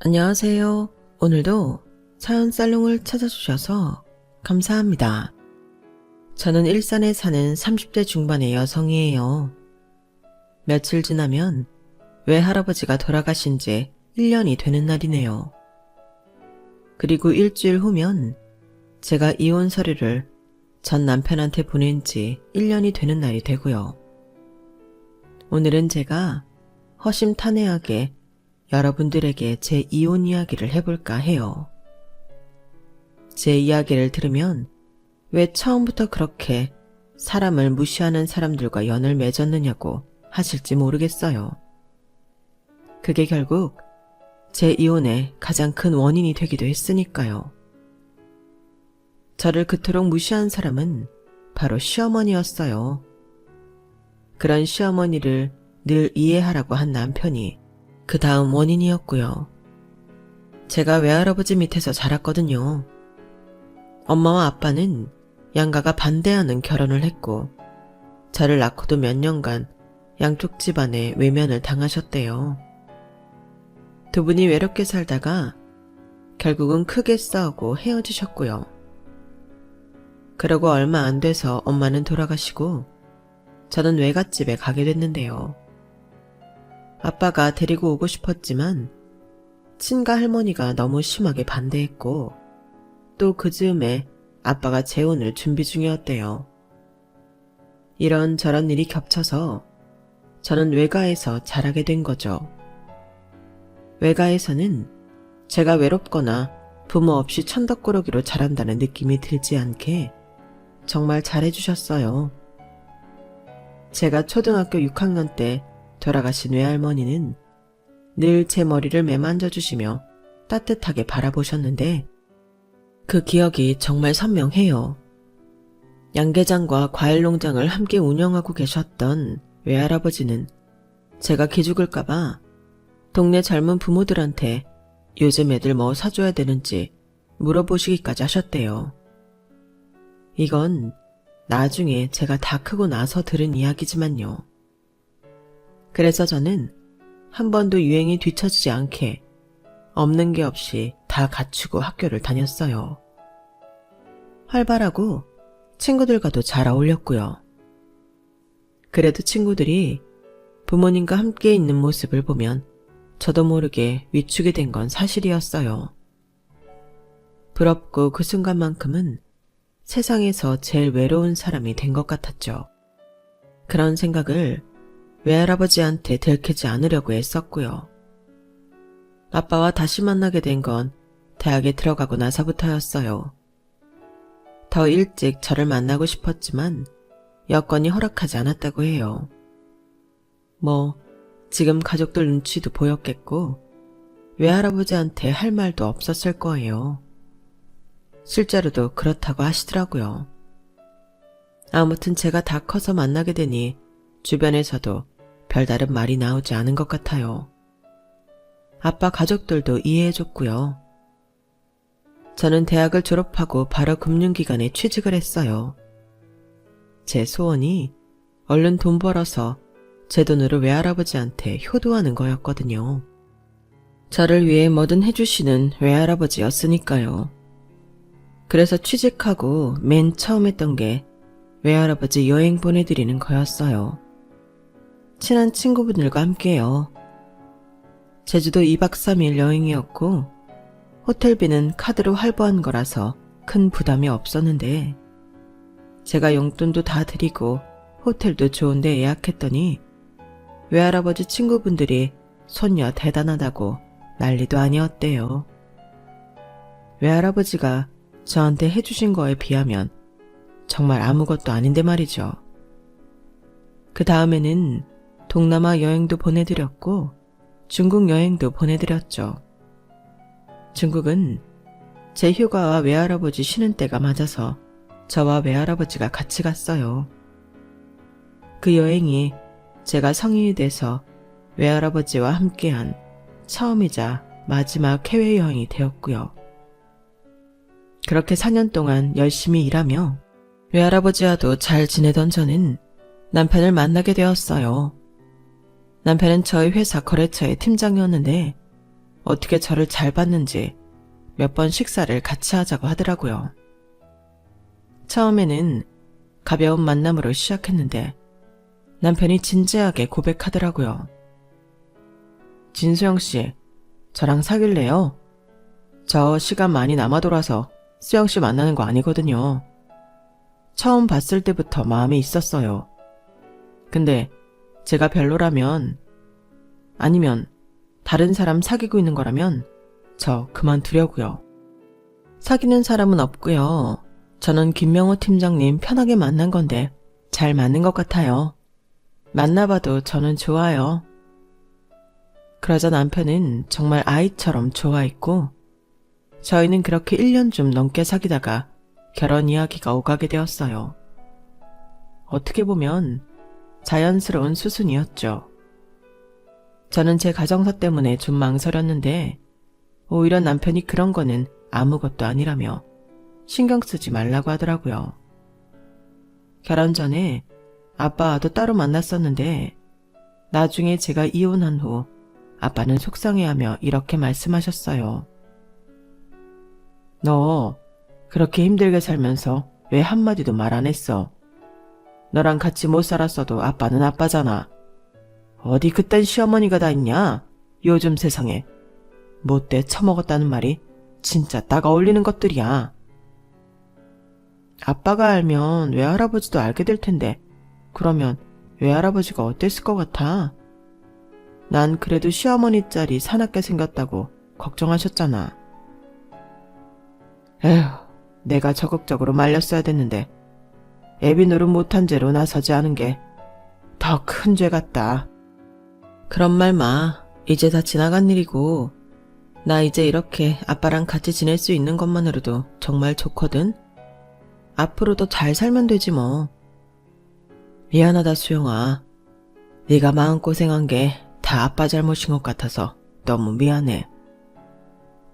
안녕하세요. 오늘도 사연 살롱을 찾아주셔서 감사합니다. 저는 일산에 사는 30대 중반의 여성이에요. 며칠 지나면 외할아버지가 돌아가신 지 1년이 되는 날이네요. 그리고 일주일 후면 제가 이혼 서류를 전 남편한테 보낸 지 1년이 되는 날이 되고요. 오늘은 제가 허심탄회하게 여러분들에게 제 이혼 이야기를 해볼까 해요. 제 이야기를 들으면 왜 처음부터 그렇게 사람을 무시하는 사람들과 연을 맺었느냐고 하실지 모르겠어요. 그게 결국 제 이혼의 가장 큰 원인이 되기도 했으니까요. 저를 그토록 무시한 사람은 바로 시어머니였어요. 그런 시어머니를 늘 이해하라고 한 남편이 그 다음 원인이었고요. 제가 외할아버지 밑에서 자랐거든요. 엄마와 아빠는 양가가 반대하는 결혼을 했고 저를 낳고도 몇 년간 양쪽 집안에 외면을 당하셨대요. 두 분이 외롭게 살다가 결국은 크게 싸우고 헤어지셨고요. 그러고 얼마 안 돼서 엄마는 돌아가시고 저는 외갓집에 가게 됐는데요. 아빠가 데리고 오고 싶었지만 친가 할머니가 너무 심하게 반대했고 또 그 즈음에 아빠가 재혼을 준비 중이었대요. 이런저런 일이 겹쳐서 저는 외가에서 자라게 된 거죠. 외가에서는 제가 외롭거나 부모 없이 천덕꾸러기로 자란다는 느낌이 들지 않게 정말 잘해주셨어요. 제가 초등학교 6학년 때 돌아가신 외할머니는 늘 제 머리를 매만져 주시며 따뜻하게 바라보셨는데 그 기억이 정말 선명해요. 양계장과 과일농장을 함께 운영하고 계셨던 외할아버지는 제가 기죽을까봐 동네 젊은 부모들한테 요즘 애들 뭐 사줘야 되는지 물어보시기까지 하셨대요. 이건 나중에 제가 다 크고 나서 들은 이야기지만요. 그래서 저는 한 번도 유행이 뒤처지지 않게 없는 게 없이 다 갖추고 학교를 다녔어요. 활발하고 친구들과도 잘 어울렸고요. 그래도 친구들이 부모님과 함께 있는 모습을 보면 저도 모르게 위축이 된 건 사실이었어요. 부럽고 그 순간만큼은 세상에서 제일 외로운 사람이 된 것 같았죠. 그런 생각을 외할아버지한테 들키지 않으려고 애썼고요. 아빠와 다시 만나게 된 건 대학에 들어가고 나서부터였어요. 더 일찍 저를 만나고 싶었지만 여건이 허락하지 않았다고 해요. 지금 가족들 눈치도 보였겠고 외할아버지한테 할 말도 없었을 거예요. 실제로도 그렇다고 하시더라고요. 아무튼 제가 다 커서 만나게 되니 주변에서도 별다른 말이 나오지 않은 것 같아요. 아빠 가족들도 이해해줬고요. 저는 대학을 졸업하고 바로 금융기관에 취직을 했어요. 제 소원이 얼른 돈 벌어서 제 돈으로 외할아버지한테 효도하는 거였거든요. 저를 위해 뭐든 해주시는 외할아버지였으니까요. 그래서 취직하고 맨 처음 했던 게 외할아버지 여행 보내드리는 거였어요. 친한 친구분들과 함께요. 제주도 2박 3일 여행이었고 호텔비는 카드로 할부한 거라서 큰 부담이 없었는데 제가 용돈도 다 드리고 호텔도 좋은데 예약했더니 외할아버지 친구분들이 손녀 대단하다고 난리도 아니었대요. 외할아버지가 저한테 해주신 거에 비하면 정말 아무것도 아닌데 말이죠. 그 다음에는 동남아 여행도 보내드렸고 중국 여행도 보내드렸죠. 중국은 제 휴가와 외할아버지 쉬는 때가 맞아서 저와 외할아버지가 같이 갔어요. 그 여행이 제가 성인이 돼서 외할아버지와 함께한 처음이자 마지막 해외여행이 되었고요. 그렇게 4년 동안 열심히 일하며 외할아버지와도 잘 지내던 저는 남편을 만나게 되었어요. 남편은 저희 회사 거래처의 팀장이었는데 어떻게 저를 잘 봤는지 몇 번 식사를 같이 하자고 하더라고요. 처음에는 가벼운 만남으로 시작했는데 남편이 진지하게 고백하더라고요. 진수영 씨, 저랑 사귈래요? 저 시간 많이 남아 돌아서 수영 씨 만나는 거 아니거든요. 처음 봤을 때부터 마음이 있었어요. 근데 제가 별로라면, 아니면 다른 사람 사귀고 있는 거라면 저 그만두려고요. 사귀는 사람은 없고요. 저는 김명호 팀장님 편하게 만난 건데 잘 맞는 것 같아요. 만나봐도 저는 좋아요. 그러자 남편은 정말 아이처럼 좋아했고 저희는 그렇게 1년 좀 넘게 사귀다가 결혼 이야기가 오가게 되었어요. 어떻게 보면 자연스러운 수순이었죠. 저는 제 가정사 때문에 좀 망설였는데 오히려 남편이 그런 거는 아무것도 아니라며 신경 쓰지 말라고 하더라고요. 결혼 전에 아빠와도 따로 만났었는데 나중에 제가 이혼한 후 아빠는 속상해하며 이렇게 말씀하셨어요. 너 그렇게 힘들게 살면서 왜 한마디도 말 안 했어? 너랑 같이 못 살았어도 아빠는 아빠잖아. 어디 그딴 시어머니가 다 있냐? 요즘 세상에. 못돼 처먹었다는 말이 진짜 딱 어울리는 것들이야. 아빠가 알면 외할아버지도 알게 될 텐데 그러면 외할아버지가 어땠을 것 같아? 난 그래도 시어머니 짤이 사납게 생겼다고 걱정하셨잖아. 에휴, 내가 적극적으로 말렸어야 됐는데 애비 노릇 못한 죄로 나서지 않은 게 더 큰 죄 같다. 그런 말 마. 이제 다 지나간 일이고 나 이제 이렇게 아빠랑 같이 지낼 수 있는 것만으로도 정말 좋거든. 앞으로도 잘 살면 되지 뭐. 미안하다 수영아. 네가 마음고생한 게 다 아빠 잘못인 것 같아서 너무 미안해.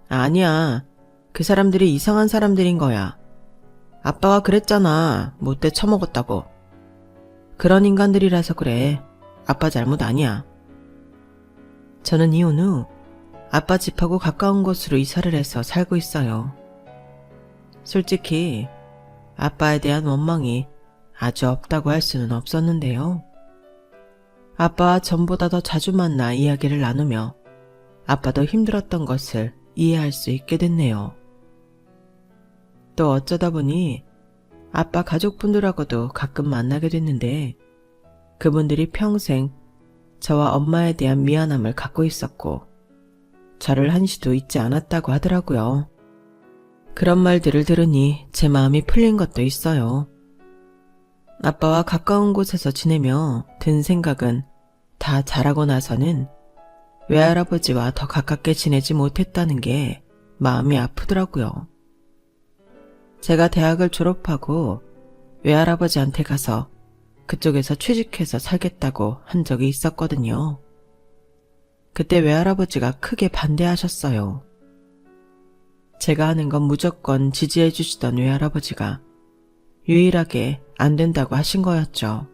아니야. 그 사람들이 이상한 사람들인 거야. 아빠가 그랬잖아. 못돼 처먹었다고. 그런 인간들이라서 그래. 아빠 잘못 아니야. 저는 이혼 후 아빠 집하고 가까운 곳으로 이사를 해서 살고 있어요. 솔직히 아빠에 대한 원망이 아주 없다고 할 수는 없었는데요. 아빠와 전보다 더 자주 만나 이야기를 나누며 아빠도 힘들었던 것을 이해할 수 있게 됐네요. 또 어쩌다 보니 아빠 가족분들하고도 가끔 만나게 됐는데 그분들이 평생 저와 엄마에 대한 미안함을 갖고 있었고 저를 한시도 잊지 않았다고 하더라고요. 그런 말들을 들으니 제 마음이 풀린 것도 있어요. 아빠와 가까운 곳에서 지내며 든 생각은 다 자라고 나서는 외할아버지와 더 가깝게 지내지 못했다는 게 마음이 아프더라고요. 제가 대학을 졸업하고 외할아버지한테 가서 그쪽에서 취직해서 살겠다고 한 적이 있었거든요. 그때 외할아버지가 크게 반대하셨어요. 제가 하는 건 무조건 지지해 주시던 외할아버지가 유일하게 안 된다고 하신 거였죠.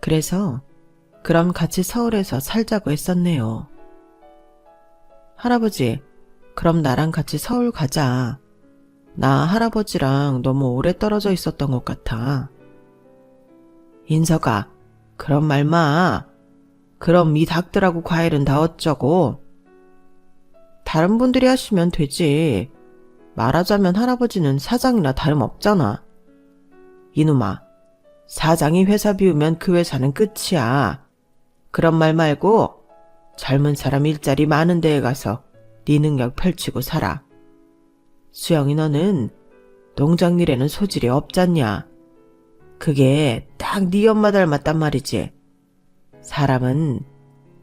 그래서 그럼 같이 서울에서 살자고 했었네요. 할아버지, 그럼 나랑 같이 서울 가자. 나 할아버지랑 너무 오래 떨어져 있었던 것 같아. 인석아, 그런 말 마. 그럼 이 닭들하고 과일은 다 어쩌고. 다른 분들이 하시면 되지. 말하자면 할아버지는 사장이나 다름없잖아. 이놈아, 사장이 회사 비우면 그 회사는 끝이야. 그런 말 말고 젊은 사람 일자리 많은 데에 가서 네 능력 펼치고 살아. 수영이 너는 농장 일에는 소질이 없잖냐. 그게 딱 네 엄마 닮았단 말이지. 사람은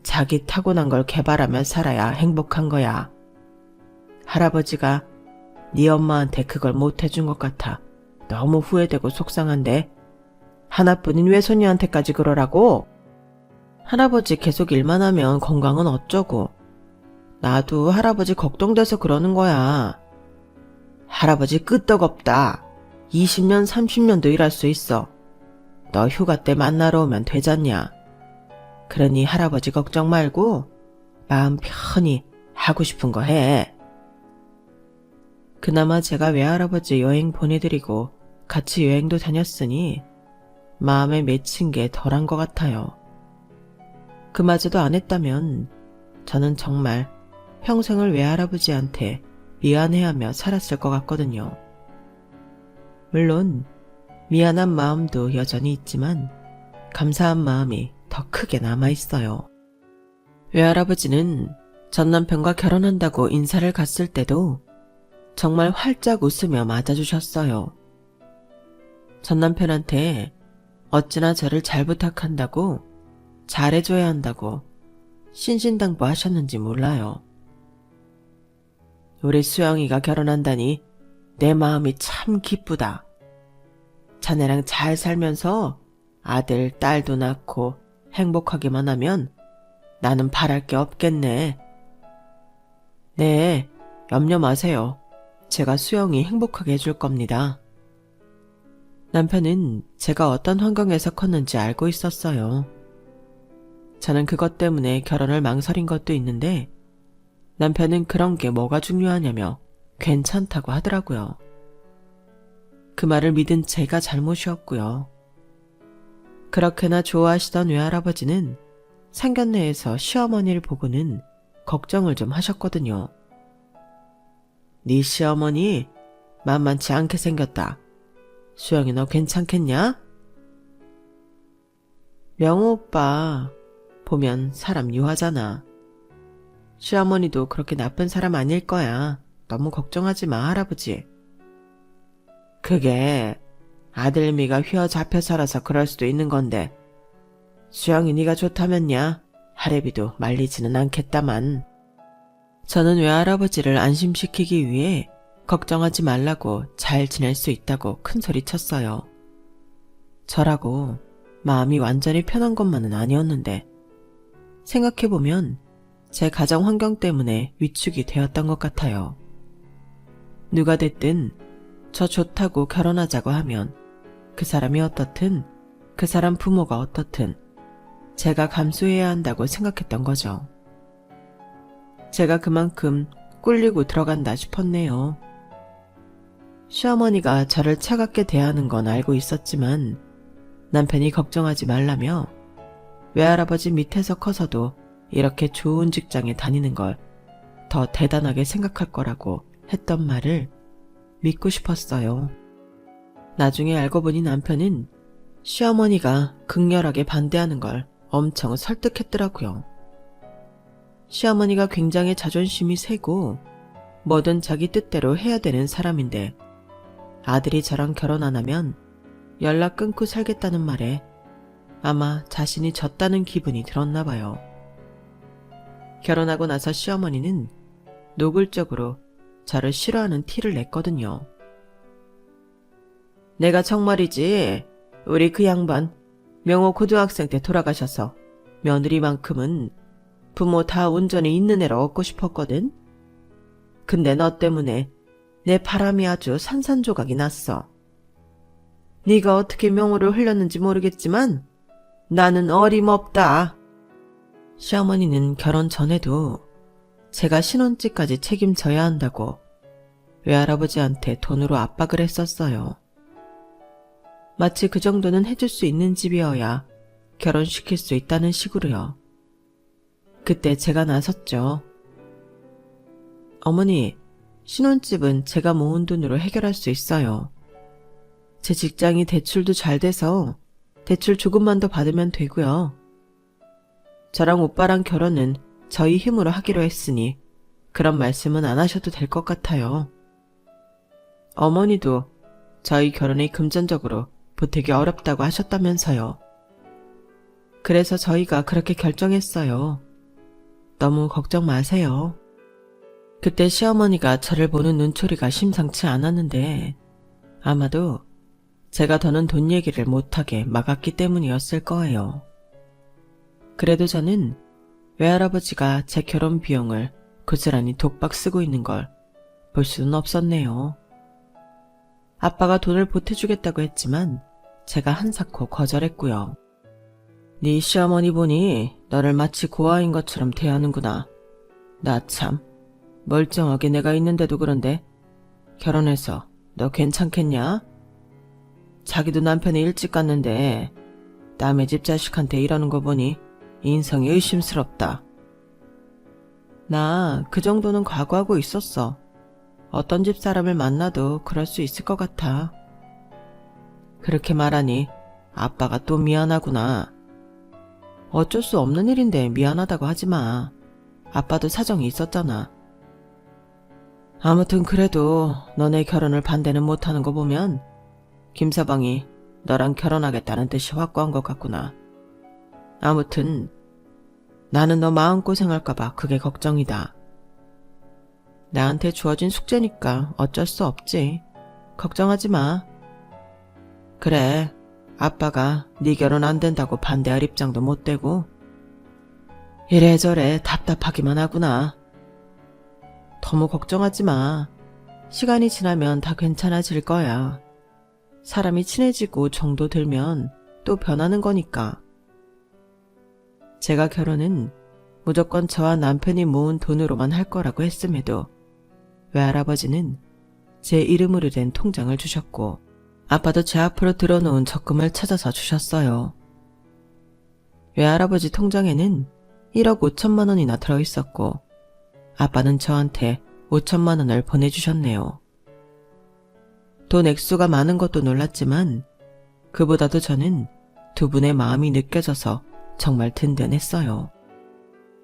자기 타고난 걸 개발하며 살아야 행복한 거야. 할아버지가 네 엄마한테 그걸 못해준 것 같아 너무 후회되고 속상한데 하나뿐인 외손녀한테까지 그러라고? 할아버지 계속 일만 하면 건강은 어쩌고. 나도 할아버지 걱정돼서 그러는 거야. 할아버지 끄떡없다. 20년 30년도 일할 수 있어. 너 휴가 때 만나러 오면 되잖냐. 그러니 할아버지 걱정 말고 마음 편히 하고 싶은 거 해. 그나마 제가 외할아버지 여행 보내드리고 같이 여행도 다녔으니 마음에 맺힌 게 덜한 것 같아요. 그마저도 안 했다면 저는 정말 평생을 외할아버지한테 미안해하며 살았을 것 같거든요. 물론 미안한 마음도 여전히 있지만 감사한 마음이 더 크게 남아있어요. 외할아버지는 전 남편과 결혼한다고 인사를 갔을 때도 정말 활짝 웃으며 맞아주셨어요. 전 남편한테 어찌나 저를 잘 부탁한다고, 잘해줘야 한다고 신신당부하셨는지 몰라요. 우리 수영이가 결혼한다니 내 마음이 참 기쁘다. 자네랑 잘 살면서 아들, 딸도 낳고 행복하기만 하면 나는 바랄 게 없겠네. 네, 염려 마세요. 제가 수영이 행복하게 해줄 겁니다. 남편은 제가 어떤 환경에서 컸는지 알고 있었어요. 저는 그것 때문에 결혼을 망설인 것도 있는데 남편은 그런 게 뭐가 중요하냐며 괜찮다고 하더라고요. 그 말을 믿은 제가 잘못이었고요. 그렇게나 좋아하시던 외할아버지는 상견례에서 시어머니를 보고는 걱정을 좀 하셨거든요. 네 시어머니 만만치 않게 생겼다. 수영이 너 괜찮겠냐? 명호 오빠 보면 사람 유하잖아. 시어머니도 그렇게 나쁜 사람 아닐 거야. 너무 걱정하지 마, 할아버지. 그게 아들미가 휘어잡혀 살아서 그럴 수도 있는 건데 수영이 네가 좋다면야 할애비도 말리지는 않겠다만. 저는 외할아버지를 안심시키기 위해 걱정하지 말라고 잘 지낼 수 있다고 큰소리 쳤어요. 저라고 마음이 완전히 편한 것만은 아니었는데 생각해보면 제 가정 환경 때문에 위축이 되었던 것 같아요. 누가 됐든 저 좋다고 결혼하자고 하면 그 사람이 어떻든 그 사람 부모가 어떻든 제가 감수해야 한다고 생각했던 거죠. 제가 그만큼 꿀리고 들어간다 싶었네요. 시어머니가 저를 차갑게 대하는 건 알고 있었지만 남편이 걱정하지 말라며 외할아버지 밑에서 커서도 이렇게 좋은 직장에 다니는 걸 더 대단하게 생각할 거라고 했던 말을 믿고 싶었어요. 나중에 알고 보니 남편은 시어머니가 극렬하게 반대하는 걸 엄청 설득했더라고요. 시어머니가 굉장히 자존심이 세고 뭐든 자기 뜻대로 해야 되는 사람인데 아들이 저랑 결혼 안 하면 연락 끊고 살겠다는 말에 아마 자신이 졌다는 기분이 들었나 봐요. 결혼하고 나서 시어머니는 노골적으로 저를 싫어하는 티를 냈거든요. 내가 정말이지 우리 그 양반 명호 고등학생 때 돌아가셔서 며느리만큼은 부모 다 온전히 있는 애로 얻고 싶었거든. 근데 너 때문에 내 바람이 아주 산산조각이 났어. 네가 어떻게 명호를 흘렸는지 모르겠지만 나는 어림없다. 시어머니는 결혼 전에도 제가 신혼집까지 책임져야 한다고 외할아버지한테 돈으로 압박을 했었어요. 마치 그 정도는 해줄 수 있는 집이어야 결혼시킬 수 있다는 식으로요. 그때 제가 나섰죠. 어머니, 신혼집은 제가 모은 돈으로 해결할 수 있어요. 제 직장이 대출도 잘 돼서 대출 조금만 더 받으면 되고요. 저랑 오빠랑 결혼은 저희 힘으로 하기로 했으니 그런 말씀은 안 하셔도 될 것 같아요. 어머니도 저희 결혼이 금전적으로 보태기 어렵다고 하셨다면서요. 그래서 저희가 그렇게 결정했어요. 너무 걱정 마세요. 그때 시어머니가 저를 보는 눈초리가 심상치 않았는데 아마도 제가 더는 돈 얘기를 못하게 막았기 때문이었을 거예요. 그래도 저는 외할아버지가 제 결혼 비용을 고스란히 독박 쓰고 있는 걸 볼 수는 없었네요. 아빠가 돈을 보태주겠다고 했지만 제가 한사코 거절했고요. 네 시어머니 보니 너를 마치 고아인 것처럼 대하는구나. 나 참 멀쩡하게 내가 있는데도 그런데 결혼해서 너 괜찮겠냐? 자기도 남편이 일찍 갔는데 남의 집 자식한테 이러는 거 보니 인성이 의심스럽다. 나 그 정도는 각오하고 있었어. 어떤 집 사람을 만나도 그럴 수 있을 것 같아. 그렇게 말하니 아빠가 또 미안하구나. 어쩔 수 없는 일인데 미안하다고 하지 마. 아빠도 사정이 있었잖아. 아무튼 그래도 너네 결혼을 반대는 못하는 거 보면 김서방이 너랑 결혼하겠다는 뜻이 확고한 것 같구나. 아무튼 나는 너 마음고생할까봐 그게 걱정이다. 나한테 주어진 숙제니까 어쩔 수 없지. 걱정하지 마. 그래, 아빠가 네 결혼 안 된다고 반대할 입장도 못 되고 이래저래 답답하기만 하구나. 너무 걱정하지 마. 시간이 지나면 다 괜찮아질 거야. 사람이 친해지고 정도 들면 또 변하는 거니까. 제가 결혼은 무조건 저와 남편이 모은 돈으로만 할 거라고 했음에도 외할아버지는 제 이름으로 된 통장을 주셨고 아빠도 제 앞으로 들어놓은 적금을 찾아서 주셨어요. 외할아버지 통장에는 1억 5천만 원이나 들어있었고 아빠는 저한테 5천만 원을 보내주셨네요. 돈 액수가 많은 것도 놀랐지만 그보다도 저는 두 분의 마음이 느껴져서 정말 든든했어요.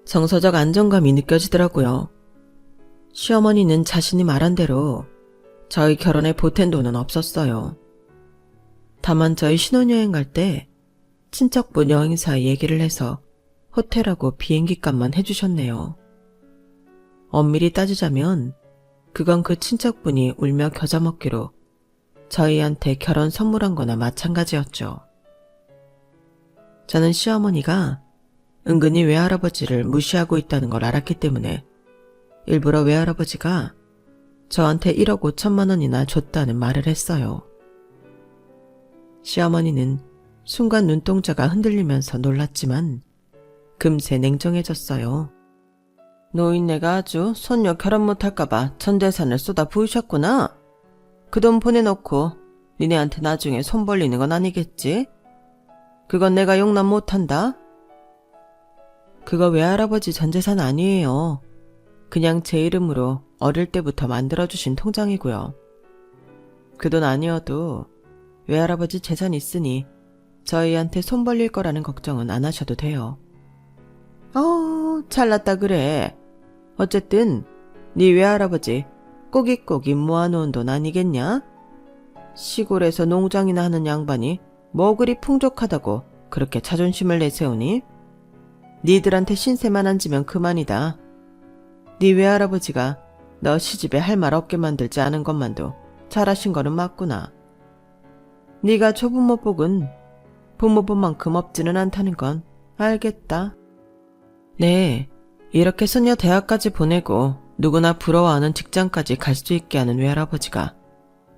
정서적 안정감이 느껴지더라고요. 시어머니는 자신이 말한 대로 저희 결혼에 보탠 돈은 없었어요. 다만 저희 신혼여행 갈 때 친척분 여행사 얘기를 해서 호텔하고 비행기 값만 해주셨네요. 엄밀히 따지자면 그건 그 친척분이 울며 겨자 먹기로 저희한테 결혼 선물한 거나 마찬가지였죠. 저는 시어머니가 은근히 외할아버지를 무시하고 있다는 걸 알았기 때문에 일부러 외할아버지가 저한테 1억 5천만 원이나 줬다는 말을 했어요. 시어머니는 순간 눈동자가 흔들리면서 놀랐지만 금세 냉정해졌어요. 노인네가 아주 손녀 결혼 못할까봐 전 재산을 쏟아 부으셨구나. 그 돈 보내놓고 니네한테 나중에 손 벌리는 건 아니겠지? 그건 내가 용납 못한다. 그거 외할아버지 전 재산 아니에요. 그냥 제 이름으로 어릴 때부터 만들어주신 통장이고요. 그 돈 아니어도 외할아버지 재산 있으니 저희한테 손 벌릴 거라는 걱정은 안 하셔도 돼요. 잘났다 그래. 어쨌든 네 외할아버지 꼬깃꼬깃 모아놓은 돈 아니겠냐? 시골에서 농장이나 하는 양반이 뭐 그리 풍족하다고 그렇게 자존심을 내세우니? 니들한테 신세만 안 지면 그만이다. 네 외할아버지가 너 시집에 할 말 없게 만들지 않은 것만도 잘하신 거는 맞구나. 네가 조부모 복은 부모복만큼 없지는 않다는 건 알겠다. 네, 이렇게 손녀 대학까지 보내고 누구나 부러워하는 직장까지 갈 수 있게 하는 외할아버지가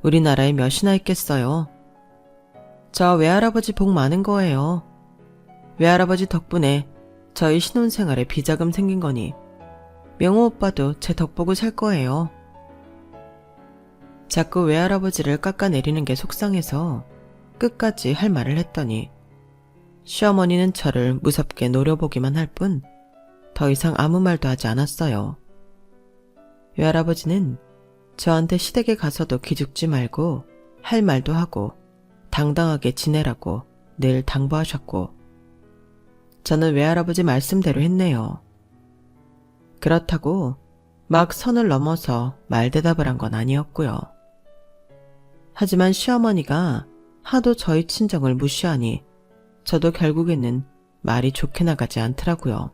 우리나라에 몇이나 있겠어요. 저 외할아버지 복 많은 거예요. 외할아버지 덕분에 저희 신혼생활에 비자금 생긴 거니 명호 오빠도 제 덕보고 살 거예요. 자꾸 외할아버지를 깎아내리는 게 속상해서 끝까지 할 말을 했더니 시어머니는 저를 무섭게 노려보기만 할 뿐 더 이상 아무 말도 하지 않았어요. 외할아버지는 저한테 시댁에 가서도 기죽지 말고 할 말도 하고 당당하게 지내라고 늘 당부하셨고 저는 외할아버지 말씀대로 했네요. 그렇다고 막 선을 넘어서 말대답을 한 건 아니었고요. 하지만 시어머니가 하도 저희 친정을 무시하니 저도 결국에는 말이 좋게 나가지 않더라고요.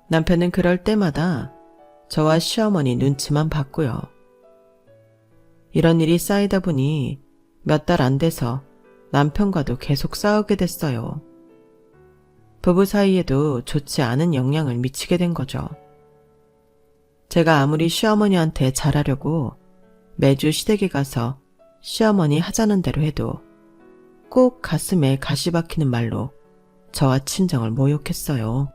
남편은 그럴 때마다 저와 시어머니 눈치만 봤고요. 이런 일이 쌓이다 보니 몇 달 안 돼서 남편과도 계속 싸우게 됐어요. 부부 사이에도 좋지 않은 영향을 미치게 된 거죠. 제가 아무리 시어머니한테 잘하려고 매주 시댁에 가서 시어머니 하자는 대로 해도 꼭 가슴에 가시 박히는 말로 저와 친정을 모욕했어요.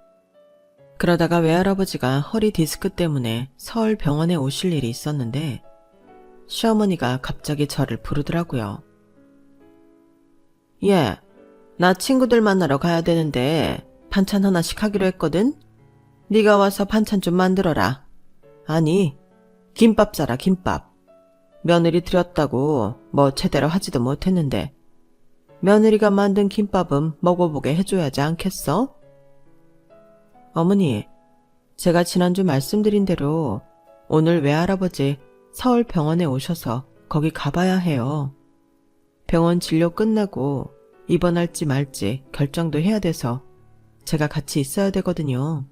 그러다가 외할아버지가 허리 디스크 때문에 서울 병원에 오실 일이 있었는데 시어머니가 갑자기 저를 부르더라고요. 예, 나 친구들 만나러 가야 되는데 반찬 하나씩 하기로 했거든? 네가 와서 반찬 좀 만들어라. 아니, 김밥 싸라, 김밥. 며느리 들였다고 뭐 제대로 하지도 못했는데 며느리가 만든 김밥은 먹어보게 해줘야지 않겠어? 어머니, 제가 지난주 말씀드린 대로 오늘 외할아버지 서울 병원에 오셔서 거기 가봐야 해요. 병원 진료 끝나고 입원할지 말지 결정도 해야 돼서 제가 같이 있어야 되거든요.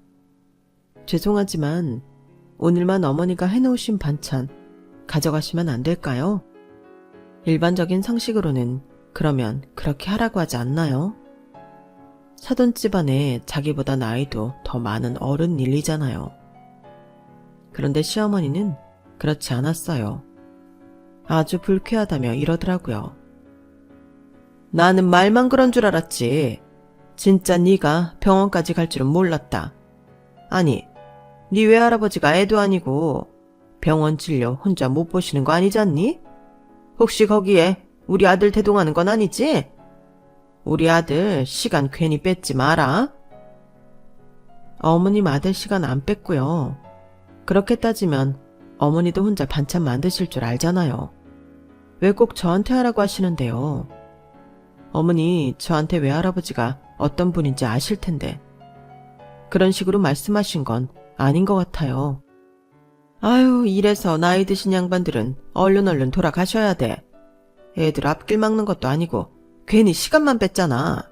죄송하지만 오늘만 어머니가 해놓으신 반찬 가져가시면 안 될까요? 일반적인 상식으로는 그러면 그렇게 하라고 하지 않나요? 사돈집 안에 자기보다 나이도 더 많은 어른 일이잖아요. 그런데 시어머니는 그렇지 않았어요. 아주 불쾌하다며 이러더라고요. 나는 말만 그런 줄 알았지. 진짜 네가 병원까지 갈 줄은 몰랐다. 아니, 네 외할아버지가 애도 아니고 병원 진료 혼자 못 보시는 거 아니잖니? 혹시 거기에 우리 아들 대동하는 건 아니지? 우리 아들 시간 괜히 뺏지 마라. 어머님 아들 시간 안 뺐고요. 그렇게 따지면 어머니도 혼자 반찬 만드실 줄 알잖아요. 왜 꼭 저한테 하라고 하시는데요? 어머니, 저한테 외할아버지가 어떤 분인지 아실 텐데 그런 식으로 말씀하신 건 아닌 것 같아요. 아유, 이래서 나이 드신 양반들은 얼른 돌아가셔야 돼. 애들 앞길 막는 것도 아니고 괜히 시간만 뺐잖아.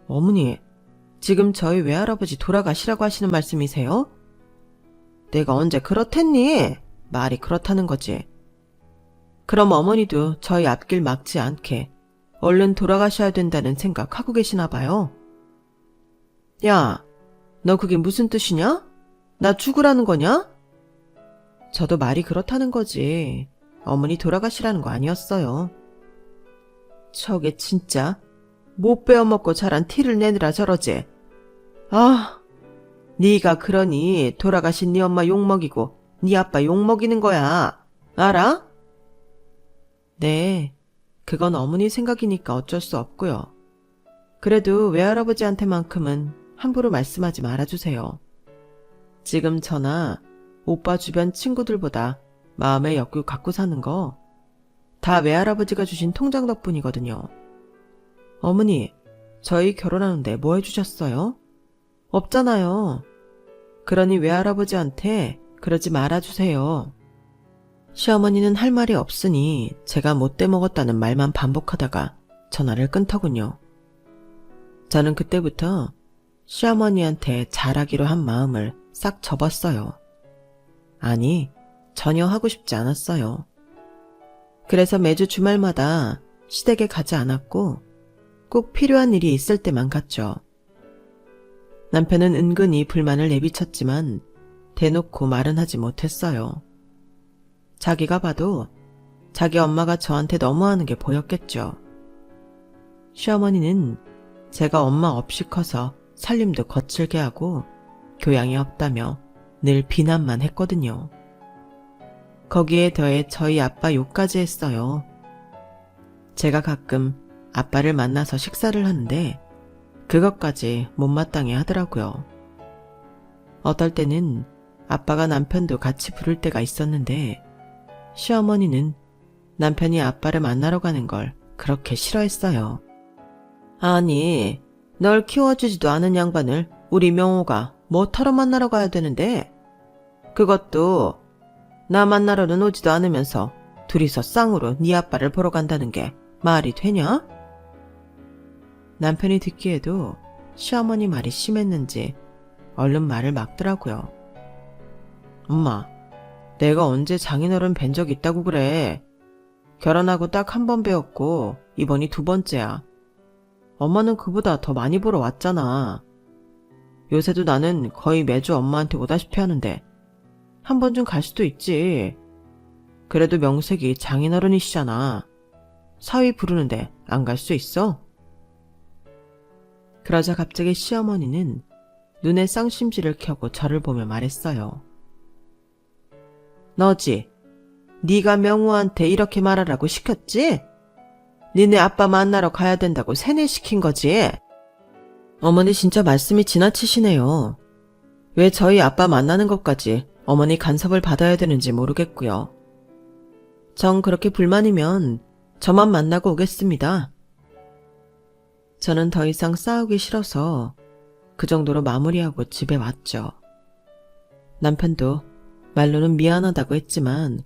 어머니, 지금 저희 외할아버지 돌아가시라고 하시는 말씀이세요? 내가 언제 그렇댔니? 말이 그렇다는 거지. 그럼 어머니도 저희 앞길 막지 않게 얼른 돌아가셔야 된다는 생각하고 계시나 봐요. 야, 너 그게 무슨 뜻이냐? 나 죽으라는 거냐? 저도 말이 그렇다는 거지. 어머니 돌아가시라는 거 아니었어요. 저게 진짜 못 베어먹고 자란 티를 내느라 저러지. 아, 네가 그러니 돌아가신 네 엄마 욕먹이고 네 아빠 욕먹이는 거야. 알아? 네, 그건 어머니 생각이니까 어쩔 수 없고요. 그래도 외할아버지한테만큼은 함부로 말씀하지 말아주세요. 지금 저나 오빠 주변 친구들보다 마음의 여유 갖고 사는 거 다 외할아버지가 주신 통장 덕분이거든요. 어머니, 저희 결혼하는데 뭐 해주셨어요? 없잖아요. 그러니 외할아버지한테 그러지 말아주세요. 시어머니는 할 말이 없으니 제가 못돼 먹었다는 말만 반복하다가 전화를 끊더군요. 저는 그때부터 시어머니한테 잘하기로 한 마음을 싹 접었어요. 아니, 전혀 하고 싶지 않았어요. 그래서 매주 주말마다 시댁에 가지 않았고 꼭 필요한 일이 있을 때만 갔죠. 남편은 은근히 불만을 내비쳤지만 대놓고 말은 하지 못했어요. 자기가 봐도 자기 엄마가 저한테 너무하는 게 보였겠죠. 시어머니는 제가 엄마 없이 커서 살림도 거칠게 하고 교양이 없다며 늘 비난만 했거든요. 거기에 더해 저희 아빠 욕까지 했어요. 제가 가끔 아빠를 만나서 식사를 하는데 그것까지 못마땅해 하더라고요. 어떨 때는 아빠가 남편도 같이 부를 때가 있었는데 시어머니는 남편이 아빠를 만나러 가는 걸 그렇게 싫어했어요. 아니, 널 키워주지도 않은 양반을 우리 명호가 뭐하러 만나러 가야 되는데? 그것도 나 만나러는 오지도 않으면서 둘이서 쌍으로 네 아빠를 보러 간다는 게 말이 되냐? 남편이 듣기에도 시어머니 말이 심했는지 얼른 말을 막더라고요. 엄마, 내가 언제 장인어른 뵌 적 있다고 그래. 결혼하고 딱 한 번 배웠고 이번이 두 번째야. 엄마는 그보다 더 많이 보러 왔잖아. 요새도 나는 거의 매주 엄마한테 오다시피 하는데 한 번쯤 갈 수도 있지. 그래도 명색이 장인어른이시잖아. 사위 부르는데 안 갈 수 있어? 그러자 갑자기 시어머니는 눈에 쌍심지를 켜고 저를 보며 말했어요. 너지? 네가 명우한테 이렇게 말하라고 시켰지? 니네 아빠 만나러 가야 된다고 세뇌시킨 거지? 어머니 진짜 말씀이 지나치시네요. 왜 저희 아빠 만나는 것까지 어머니 간섭을 받아야 되는지 모르겠고요. 정 그렇게 불만이면 저만 만나고 오겠습니다. 저는 더 이상 싸우기 싫어서 그 정도로 마무리하고 집에 왔죠. 남편도 말로는 미안하다고 했지만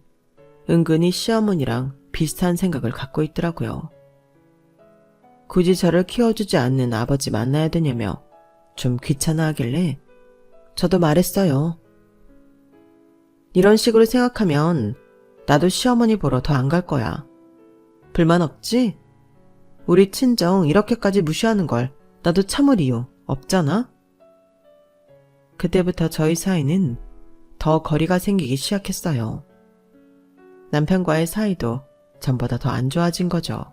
은근히 시어머니랑 비슷한 생각을 갖고 있더라고요. 굳이 저를 키워주지 않는 아버지 만나야 되냐며 좀 귀찮아하길래 저도 말했어요. 이런 식으로 생각하면 나도 시어머니 보러 더 안 갈 거야. 불만 없지? 우리 친정 이렇게까지 무시하는 걸 나도 참을 이유 없잖아? 그때부터 저희 사이는 더 거리가 생기기 시작했어요. 남편과의 사이도 전보다 더 안 좋아진 거죠.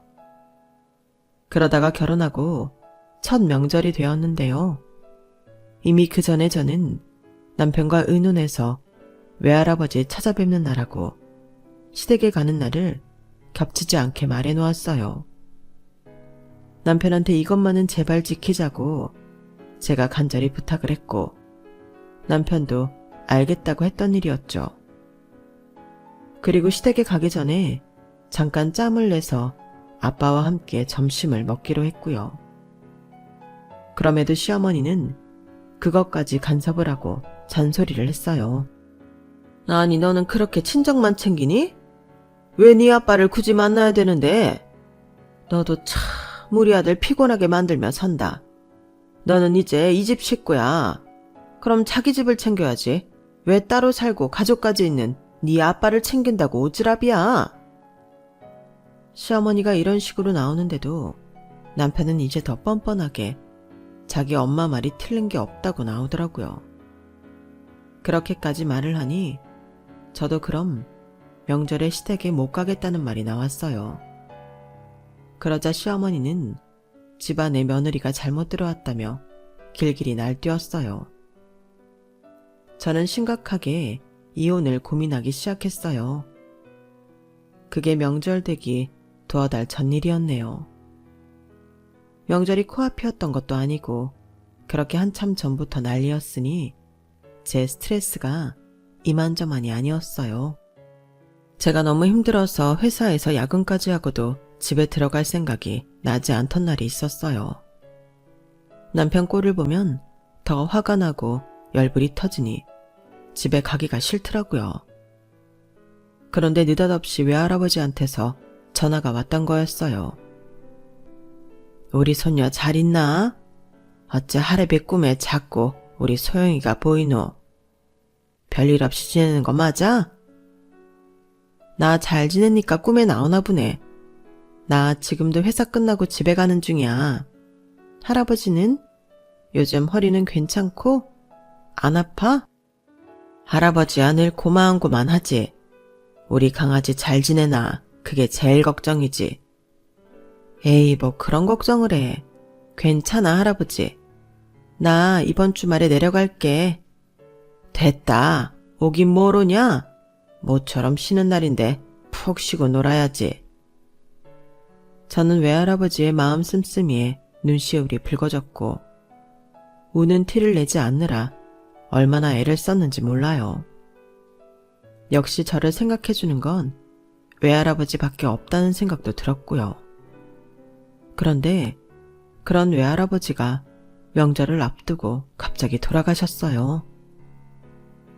그러다가 결혼하고 첫 명절이 되었는데요. 이미 그 전에 저는 남편과 의논해서 외할아버지 찾아뵙는 날하고 시댁에 가는 날을 겹치지 않게 말해놓았어요. 남편한테 이것만은 제발 지키자고 제가 간절히 부탁을 했고 남편도 알겠다고 했던 일이었죠. 그리고 시댁에 가기 전에 잠깐 짬을 내서 아빠와 함께 점심을 먹기로 했고요. 그럼에도 시어머니는 그것까지 간섭을 하고 잔소리를 했어요. 아니 너는 그렇게 친정만 챙기니? 왜 네 아빠를 굳이 만나야 되는데? 너도 참 우리 아들 피곤하게 만들며 산다. 너는 이제 이 집 식구야. 그럼 자기 집을 챙겨야지. 왜 따로 살고 가족까지 있는 네 아빠를 챙긴다고 오지랖이야. 시어머니가 이런 식으로 나오는데도 남편은 이제 더 뻔뻔하게 자기 엄마 말이 틀린 게 없다고 나오더라고요. 그렇게까지 말을 하니 저도 그럼 명절에 시댁에 못 가겠다는 말이 나왔어요. 그러자 시어머니는 집안에 며느리가 잘못 들어왔다며 길길이 날뛰었어요. 저는 심각하게 이혼을 고민하기 시작했어요. 그게 명절 되기 두어 달 전 일이었네요. 명절이 코앞이었던 것도 아니고 그렇게 한참 전부터 난리였으니 제 스트레스가 이만저만이 아니었어요. 제가 너무 힘들어서 회사에서 야근까지 하고도 집에 들어갈 생각이 나지 않던 날이 있었어요. 남편 꼴을 보면 더 화가 나고 열불이 터지니 집에 가기가 싫더라고요. 그런데 느닷없이 외할아버지한테서 전화가 왔던 거였어요. 우리 손녀 잘 있나? 어째 하루비 꿈에 자꾸 우리 소영이가 보이노? 별일 없이 지내는 거 맞아? 나 잘 지내니까 꿈에 나오나 보네. 나 지금도 회사 끝나고 집에 가는 중이야. 할아버지는? 요즘 허리는 괜찮고? 안 아파? 할아버지야 늘 고만고만 하지. 우리 강아지 잘 지내나 그게 제일 걱정이지. 에이 뭐 그런 걱정을 해. 괜찮아 할아버지. 나 이번 주말에 내려갈게. 됐다. 오긴 뭘 오냐? 모처럼 쉬는 날인데 푹 쉬고 놀아야지. 저는 외할아버지의 마음 씀씀이에 눈시울이 붉어졌고 우는 티를 내지 않느라 얼마나 애를 썼는지 몰라요. 역시 저를 생각해주는 건 외할아버지밖에 없다는 생각도 들었고요. 그런데 그런 외할아버지가 명절을 앞두고 갑자기 돌아가셨어요.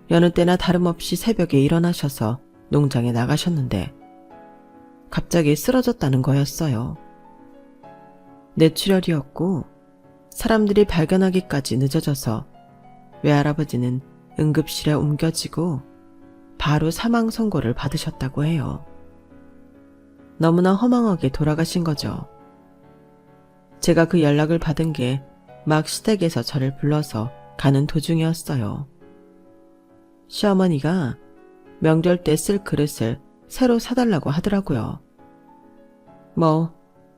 여느 때나 다름없이 새벽에 일어나셔서 농장에 나가셨는데 갑자기 쓰러졌다는 거였어요. 뇌출혈이었고 사람들이 발견하기까지 늦어져서 외할아버지는 응급실에 옮겨지고 바로 사망 선고를 받으셨다고 해요. 너무나 허망하게 돌아가신 거죠. 제가 그 연락을 받은 게 막 시댁에서 저를 불러서 가는 도중이었어요. 시어머니가 명절 때 쓸 그릇을 새로 사달라고 하더라고요. 뭐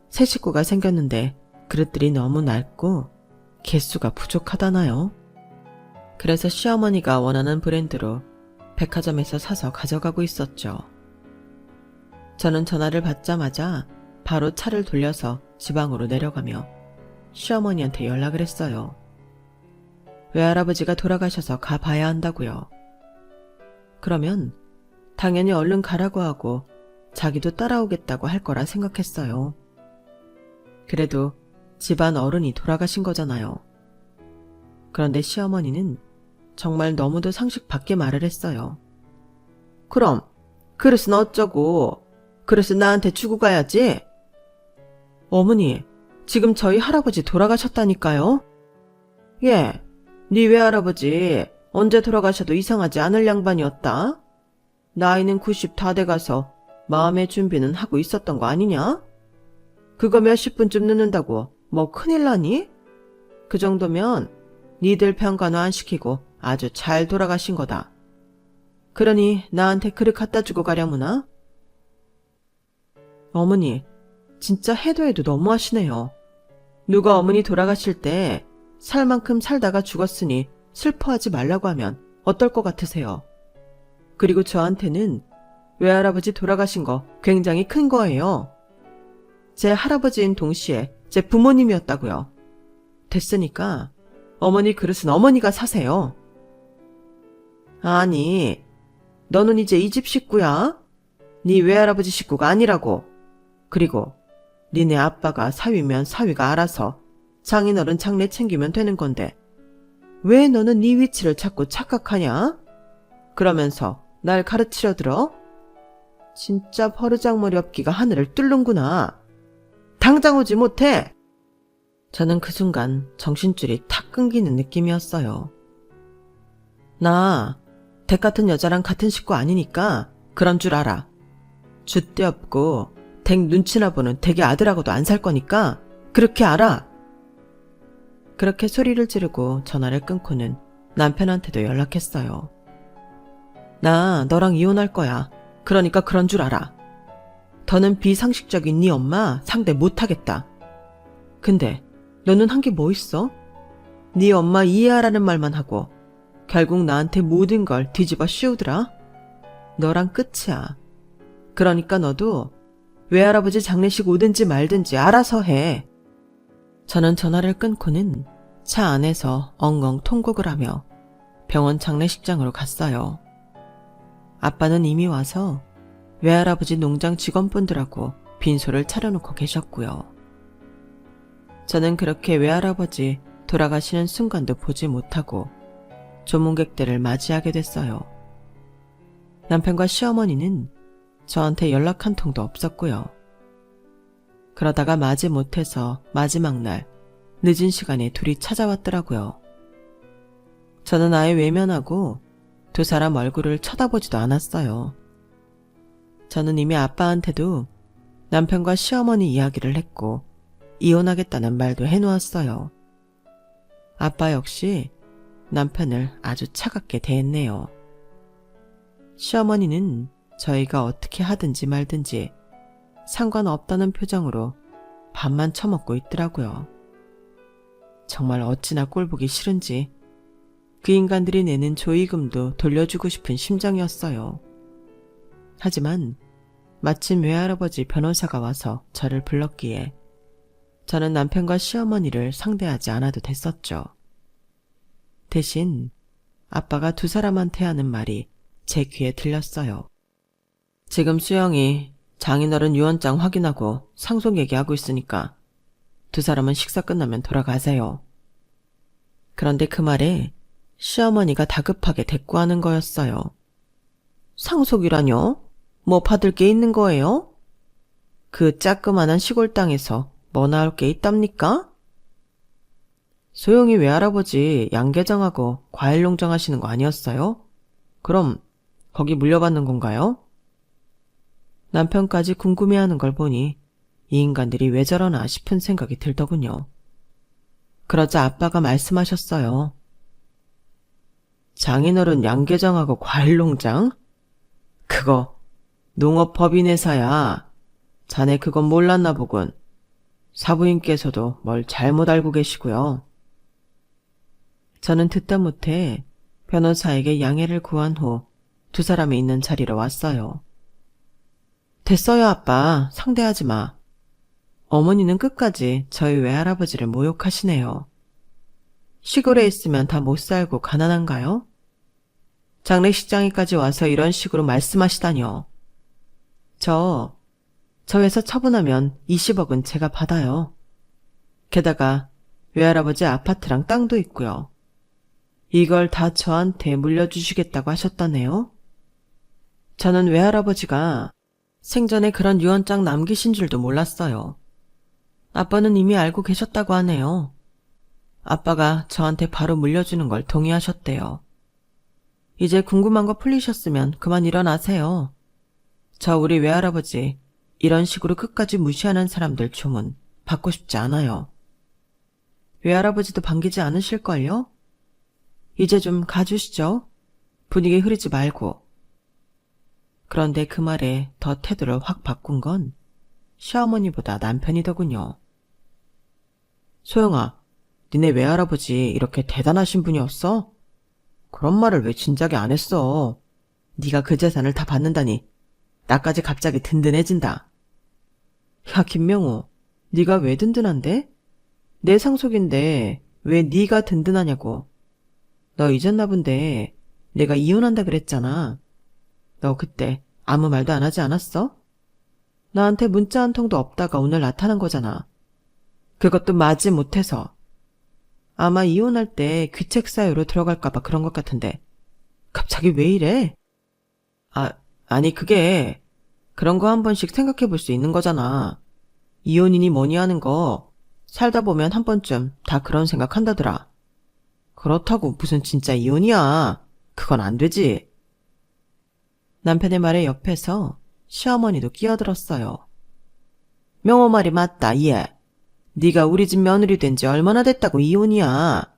새 식구가 생겼는데 그릇들이 너무 낡고 개수가 부족하다나요? 그래서 시어머니가 원하는 브랜드로 백화점에서 사서 가져가고 있었죠. 저는 전화를 받자마자 바로 차를 돌려서 지방으로 내려가며 시어머니한테 연락을 했어요. 외할아버지가 돌아가셔서 가봐야 한다고요. 그러면 당연히 얼른 가라고 하고 자기도 따라오겠다고 할 거라 생각했어요. 그래도 집안 어른이 돌아가신 거잖아요. 그런데 시어머니는 정말 너무도 상식 밖의 말을 했어요. 그럼 그릇은 어쩌고? 그릇은 나한테 주고 가야지. 어머니, 지금 저희 할아버지 돌아가셨다니까요? 예, 네 외할아버지 언제 돌아가셔도 이상하지 않을 양반이었다. 나이는 90 다 돼가서 마음의 준비는 하고 있었던 거 아니냐? 그거 몇십 분쯤 늦는다고 뭐 큰일 나니? 그 정도면 니들 평간호 안 시키고 아주 잘 돌아가신 거다. 그러니 나한테 그릇 갖다 주고 가려무나? 어머니, 진짜 해도 해도 너무하시네요. 누가 어머니 돌아가실 때 살 만큼 살다가 죽었으니 슬퍼하지 말라고 하면 어떨 것 같으세요? 그리고 저한테는 외할아버지 돌아가신 거 굉장히 큰 거예요. 제 할아버지인 동시에 제 부모님이었다고요. 됐으니까 어머니 그릇은 어머니가 사세요. 아니, 너는 이제 이 집 식구야? 네 외할아버지 식구가 아니라고. 그리고 니네 아빠가 사위면 사위가 알아서 장인어른 장례 챙기면 되는 건데 왜 너는 네 위치를 자꾸 착각하냐? 그러면서 날 가르치려 들어? 진짜 버르장머리 없기가 하늘을 뚫는구나. 당장 오지 못해! 저는 그 순간 정신줄이 탁 끊기는 느낌이었어요. 나 댁 같은 여자랑 같은 식구 아니니까 그런 줄 알아. 줏대 없고 댁 눈치나 보는 댁의 아들하고도 안 살 거니까 그렇게 알아. 그렇게 소리를 지르고 전화를 끊고는 남편한테도 연락했어요. 나 너랑 이혼할 거야. 그러니까 그런 줄 알아. 더는 비상식적인 네 엄마 상대 못하겠다. 근데 너는 한 게 뭐 있어? 네 엄마 이해하라는 말만 하고 결국 나한테 모든 걸 뒤집어 씌우더라. 너랑 끝이야. 그러니까 너도 외할아버지 장례식 오든지 말든지 알아서 해. 저는 전화를 끊고는 차 안에서 엉엉 통곡을 하며 병원 장례식장으로 갔어요. 아빠는 이미 와서 외할아버지 농장 직원분들하고 빈소를 차려놓고 계셨고요. 저는 그렇게 외할아버지 돌아가시는 순간도 보지 못하고 조문객들을 맞이하게 됐어요. 남편과 시어머니는 저한테 연락 한 통도 없었고요. 그러다가 마지 못해서 마지막 날 늦은 시간에 둘이 찾아왔더라고요. 저는 아예 외면하고 두 사람 얼굴을 쳐다보지도 않았어요. 저는 이미 아빠한테도 남편과 시어머니 이야기를 했고 이혼하겠다는 말도 해놓았어요. 아빠 역시 남편을 아주 차갑게 대했네요. 시어머니는 저희가 어떻게 하든지 말든지 상관없다는 표정으로 밥만 처먹고 있더라고요. 정말 어찌나 꼴보기 싫은지 그 인간들이 내는 조의금도 돌려주고 싶은 심정이었어요. 하지만 마침 외할아버지 변호사가 와서 저를 불렀기에 저는 남편과 시어머니를 상대하지 않아도 됐었죠. 대신 아빠가 두 사람한테 하는 말이 제 귀에 들렸어요. 지금 수영이 장인어른 유언장 확인하고 상속 얘기하고 있으니까 두 사람은 식사 끝나면 돌아가세요. 그런데 그 말에 시어머니가 다급하게 대꾸하는 거였어요. 상속이라뇨? 뭐 받을 게 있는 거예요? 그 짜끄만한 시골 땅에서 뭐 나올 게 있답니까? 소영이 외할아버지 양계장하고 과일농장 하시는 거 아니었어요? 그럼 거기 물려받는 건가요? 남편까지 궁금해하는 걸 보니 이 인간들이 왜 저러나 싶은 생각이 들더군요. 그러자 아빠가 말씀하셨어요. 장인어른 양계장하고 과일농장? 그거 농업법인회사야. 자네 그건 몰랐나 보군. 사부인께서도 뭘 잘못 알고 계시고요. 저는 듣다 못해 변호사에게 양해를 구한 후 두 사람이 있는 자리로 왔어요. 됐어요, 아빠. 상대하지 마. 어머니는 끝까지 저희 외할아버지를 모욕하시네요. 시골에 있으면 다 못 살고 가난한가요? 장례식장에까지 와서 이런 식으로 말씀하시다니요. 저 회사 처분하면 20억은 제가 받아요. 게다가 외할아버지 아파트랑 땅도 있고요. 이걸 다 저한테 물려주시겠다고 하셨다네요. 저는 외할아버지가 생전에 그런 유언장 남기신 줄도 몰랐어요. 아빠는 이미 알고 계셨다고 하네요. 아빠가 저한테 바로 물려주는 걸 동의하셨대요. 이제 궁금한 거 풀리셨으면 그만 일어나세요. 저 우리 외할아버지 이런 식으로 끝까지 무시하는 사람들 조문 받고 싶지 않아요. 외할아버지도 반기지 않으실걸요? 이제 좀 가주시죠. 분위기 흐리지 말고. 그런데 그 말에 더 태도를 확 바꾼 건 시어머니보다 남편이더군요. 소영아, 니네 외할아버지 이렇게 대단하신 분이었어? 그런 말을 왜 진작에 안 했어? 네가 그 재산을 다 받는다니 나까지 갑자기 든든해진다. 야, 김명호, 네가 왜 든든한데? 내 상속인데 왜 네가 든든하냐고. 너 잊었나 본데 내가 이혼한다 그랬잖아. 너 그때 아무 말도 안 하지 않았어? 나한테 문자 한 통도 없다가 오늘 나타난 거잖아. 그것도 맞지 못해서. 아마 이혼할 때 귀책 사유로 들어갈까봐 그런 것 같은데 갑자기 왜 이래? 아니 그게 그런 거 한 번씩 생각해 볼 수 있는 거잖아. 이혼이니 뭐니 하는 거 살다 보면 한 번쯤 다 그런 생각 한다더라. 그렇다고 무슨 진짜 이혼이야. 그건 안 되지. 남편의 말에 옆에서 시어머니도 끼어들었어요. 명호 말이 맞다, 얘. 네가 우리 집 며느리 된 지 얼마나 됐다고 이혼이야.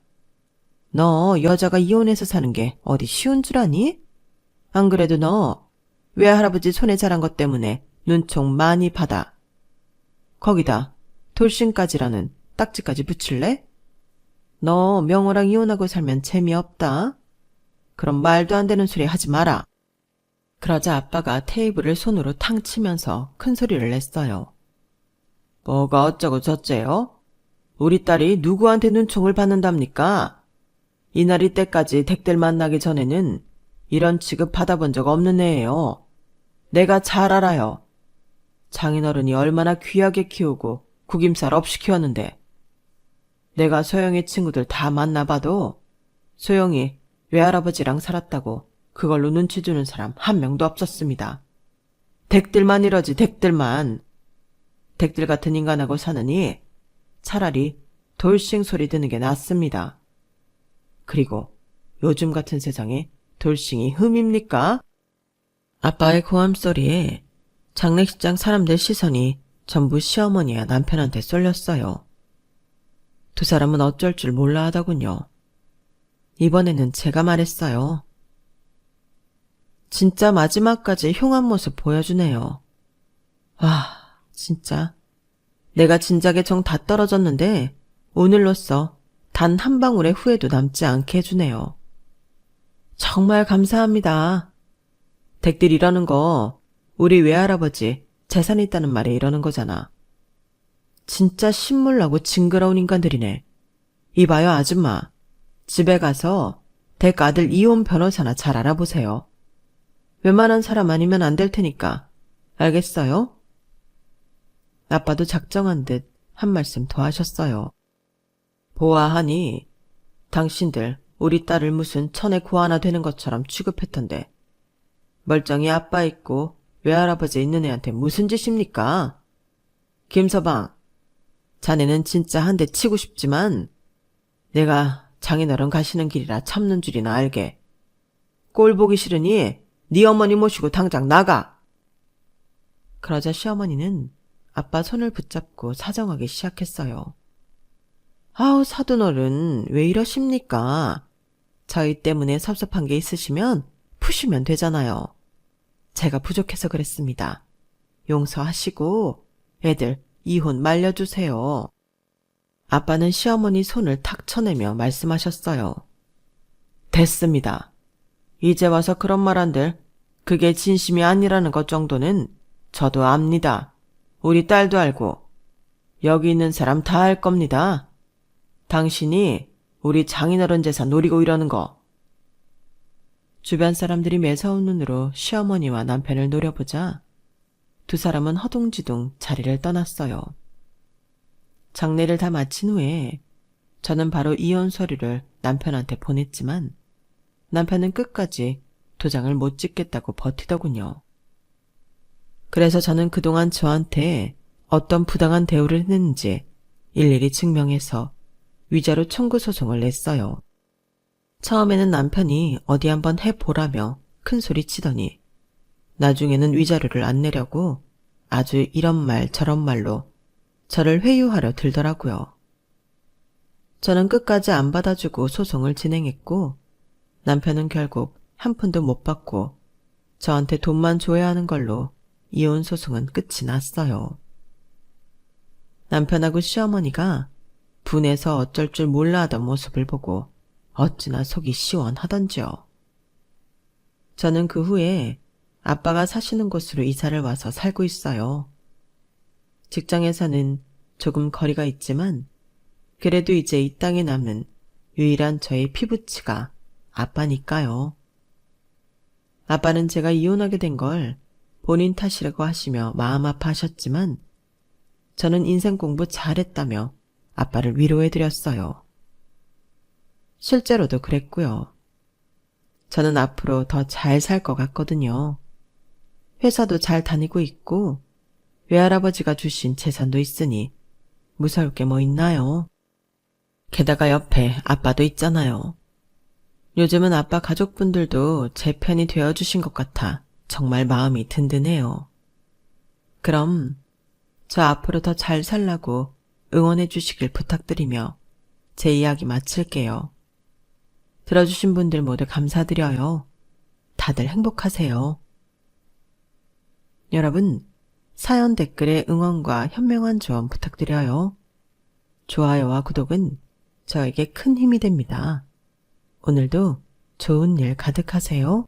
너 여자가 이혼해서 사는 게 어디 쉬운 줄 아니? 안 그래도 너 외할아버지 손에 자란 것 때문에 눈총 많이 받아. 거기다 돌싱까지라는 딱지까지 붙일래? 너 명호랑 이혼하고 살면 재미없다. 그럼 말도 안 되는 소리 하지 마라. 그러자 아빠가 테이블을 손으로 탕 치면서 큰 소리를 냈어요. 뭐가 어쩌고 저쩌요? 우리 딸이 누구한테 눈총을 받는답니까? 이날이 때까지 댁들 만나기 전에는 이런 취급 받아본 적 없는 애예요. 내가 잘 알아요. 장인어른이 얼마나 귀하게 키우고 구김살 없이 키웠는데. 내가 소영이 친구들 다 만나봐도 소영이 외할아버지랑 살았다고 그걸로 눈치 주는 사람 한 명도 없었습니다. 댁들만 이러지, 댁들만. 댁들 같은 인간하고 사느니 차라리 돌싱 소리 듣는 게 낫습니다. 그리고 요즘 같은 세상에 돌싱이 흠입니까? 아빠의 고함 소리에 장례식장 사람들 시선이 전부 시어머니와 남편한테 쏠렸어요. 두 사람은 어쩔 줄 몰라 하더군요. 이번에는 제가 말했어요. 진짜 마지막까지 흉한 모습 보여주네요. 와, 진짜. 내가 진작에 정 다 떨어졌는데 오늘로써 단 한 방울의 후회도 남지 않게 해주네요. 정말 감사합니다. 댁들 이러는 거 우리 외할아버지 재산 있다는 말에 이러는 거잖아. 진짜 신물나고 징그러운 인간들이네. 이봐요 아줌마. 집에 가서 댁 아들 이혼 변호사나 잘 알아보세요. 웬만한 사람 아니면 안 될 테니까. 알겠어요? 아빠도 작정한 듯 한 말씀 더 하셨어요. 보아하니 당신들 우리 딸을 무슨 천의 고 하나 되는 것처럼 취급했던데 멀쩡히 아빠 있고 외할아버지 있는 애한테 무슨 짓입니까? 김서방, 자네는 진짜 한 대 치고 싶지만 내가 장인어른 가시는 길이라 참는 줄이나 알게. 꼴 보기 싫으니 네 어머니 모시고 당장 나가. 그러자 시어머니는 아빠 손을 붙잡고 사정하기 시작했어요. 아우 사돈어른 왜 이러십니까? 저희 때문에 섭섭한 게 있으시면 푸시면 되잖아요. 제가 부족해서 그랬습니다. 용서하시고 애들 이혼 말려주세요. 아빠는 시어머니 손을 탁 쳐내며 말씀하셨어요. 됐습니다. 이제 와서 그런 말 한들 그게 진심이 아니라는 것 정도는 저도 압니다. 우리 딸도 알고 여기 있는 사람 다 알 겁니다. 당신이 우리 장인어른 재산 노리고 이러는 거. 주변 사람들이 매서운 눈으로 시어머니와 남편을 노려보자 두 사람은 허둥지둥 자리를 떠났어요. 장례를 다 마친 후에 저는 바로 이혼 서류를 남편한테 보냈지만 남편은 끝까지 도장을 못 찍겠다고 버티더군요. 그래서 저는 그동안 저한테 어떤 부당한 대우를 했는지 일일이 증명해서 위자료 청구 소송을 냈어요. 처음에는 남편이 어디 한번 해보라며 큰소리 치더니 나중에는 위자료를 안 내려고 아주 이런 말 저런 말로 저를 회유하려 들더라고요. 저는 끝까지 안 받아주고 소송을 진행했고 남편은 결국 한 푼도 못 받고 저한테 돈만 줘야 하는 걸로 이혼 소송은 끝이 났어요. 남편하고 시어머니가 분해서 어쩔 줄 몰라 하던 모습을 보고 어찌나 속이 시원하던지요. 저는 그 후에 아빠가 사시는 곳으로 이사를 와서 살고 있어요. 직장에서는 조금 거리가 있지만 그래도 이제 이 땅에 남은 유일한 저의 피부치가 아빠니까요. 아빠는 제가 이혼하게 된 걸 본인 탓이라고 하시며 마음 아파하셨지만 저는 인생 공부 잘했다며 아빠를 위로해드렸어요. 실제로도 그랬고요. 저는 앞으로 더 잘 살 것 같거든요. 회사도 잘 다니고 있고 외할아버지가 주신 재산도 있으니 무서울 게 뭐 있나요? 게다가 옆에 아빠도 있잖아요. 요즘은 아빠 가족분들도 제 편이 되어주신 것 같아 정말 마음이 든든해요. 그럼 저 앞으로 더 잘 살라고 응원해 주시길 부탁드리며 제 이야기 마칠게요. 들어주신 분들 모두 감사드려요. 다들 행복하세요. 여러분, 사연 댓글에 응원과 현명한 조언 부탁드려요. 좋아요와 구독은 저에게 큰 힘이 됩니다. 오늘도 좋은 일 가득하세요.